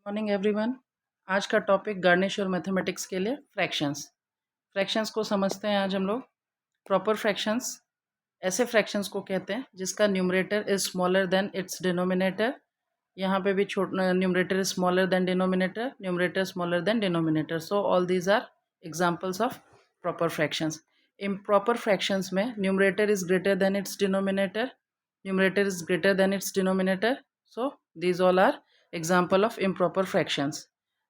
Morning everyone. आज का topic garnish और मैथमेटिक्स के लिए फ्रैक्शंस। फ्रैक्शंस को समझते हैं आज हम लोग। प्रॉपर फ्रैक्शंस ऐसे फ्रैक्शंस को कहते हैं जिसका numerator is smaller than its denominator. यहाँ पे भी numerator is smaller than denominator, numerator smaller than denominator. So all these are examples of proper fractions. Improper fractions में numerator is greater than its denominator, numerator is greater than its denominator. So these all are example of improper fractions.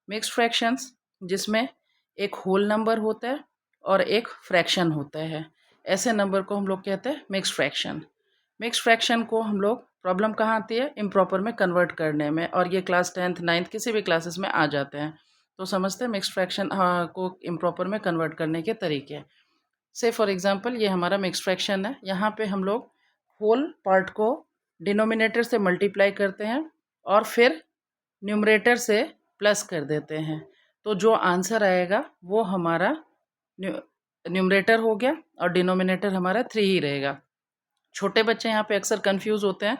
Mixed fractions जिसमें एक whole number होता है और एक fraction होता है, ऐसे नंबर को हम लोग कहते हैं मिक्स्ड फ्रैक्शन। मिक्स्ड फ्रैक्शन को हम लोग प्रॉब्लम कहाँ आती है, इम्प्रॉपर में कन्वर्ट करने में, और ये क्लास 10th 9th किसी भी क्लासेस में आ जाते हैं। तो समझते हैं मिक्स्ड फ्रैक्शन को इम्प्रॉपर में कन्वर्ट करने के तरीके। से फॉर एग्जांपल ये हमारा मिक्स्ड फ्रैक्शन है। यहाँ पे हम लोग होल पार्ट को डिनोमिनेटर से मल्टीप्लाई करते हैं और फिर न्यूमरेटर से प्लस कर देते हैं। तो जो आंसर आएगा वो हमारा न्यूमरेटर हो गया और डिनोमिनेटर हमारा 3 ही रहेगा। छोटे बच्चे यहाँ पे अक्सर कंफ्यूज होते हैं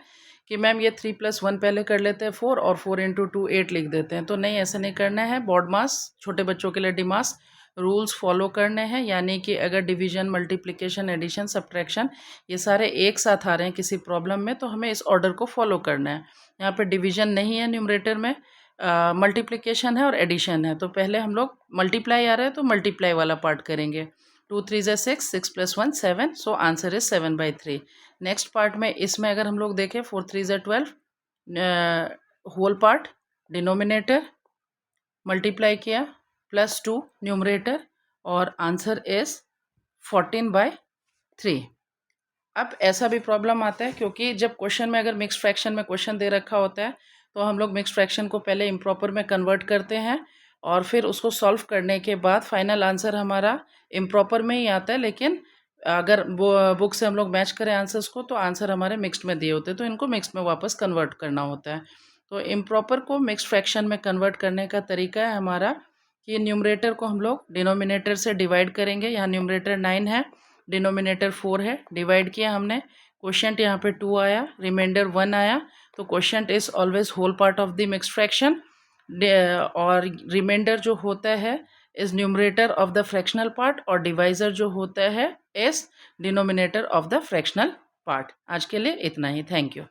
कि मैम ये 3 + 1 पहले कर लेते हैं 4 और 4 × 2 8 लिख देते हैं। तो नहीं, ऐसा नहीं करना है। बॉड मास छोटे बच्चों के लिए डिमास रूल्स फॉलो करने हैं, यानी कि अगर डिवीजन, मल्टीप्लिकेशन, एडिशन, सब्ट्रैक्शन ये सारे एक साथ आ रहे हैं किसी प्रॉब्लम में, तो हमें इस ऑर्डर को फॉलो करना है। यहाँ पे डिवीजन नहीं है न्यूमरेटर में, मल्टीप्लिकेशन है और एडिशन है। तो पहले हम लोग मल्टीप्लाई आ रहा है तो मल्टीप्लाई वाला पार्ट करेंगे। 2 3 = 6, 6 + 1 7, so answer is 7/3। Next part में इसमें अगर हम लोग देखें 4 3 = 12, होल पार्ट डिनोमिनेटर मल्टीप्लाई किया +2 न्यूमरेटर और आंसर इज 14/3। अब ऐसा भी प्रॉब्लम आता है क्योंकि जब क्वेश्चन में अगर मिक्स फ्रैक्शन में क्वेश्चन दे रखा होता है तो हम लोग मिक्स फ्रैक्शन को पहले इम्प्रॉपर में कन्वर्ट करते हैं और फिर उसको सॉल्व करने के बाद फाइनल आंसर हमारा इम्प्रॉपर में ही आता है। लेकिन अगर बुक से हम लोग मैच करें आंसर्स को तो आंसर हमारे मिक्स्ड में दिए होते हैं, तो इनको मिक्स्ड में वापस कन्वर्ट करना होता है। तो इम्प्रॉपर को मिक्स्ड फ्रैक्शन में कन्वर्ट करने का तरीका है हमारा कि न्यूमरेटर को हम लोग डिनोमिनेटर से डिवाइड करेंगे। यहाँ न्यूमरेटर 9 है, डिनोमिनेटर 4 है, डिवाइड किया हमने, क्वोशिएंट यहाँ पे 2 आया, रिमाइंडर 1 आया। तो quotient is always whole part of the mixed fraction, और रिमाइंडर जो होता है is numerator of the fractional part, और डिवाइजर जो होता है is denominator of the fractional part. आज के लिए इतना ही। Thank you.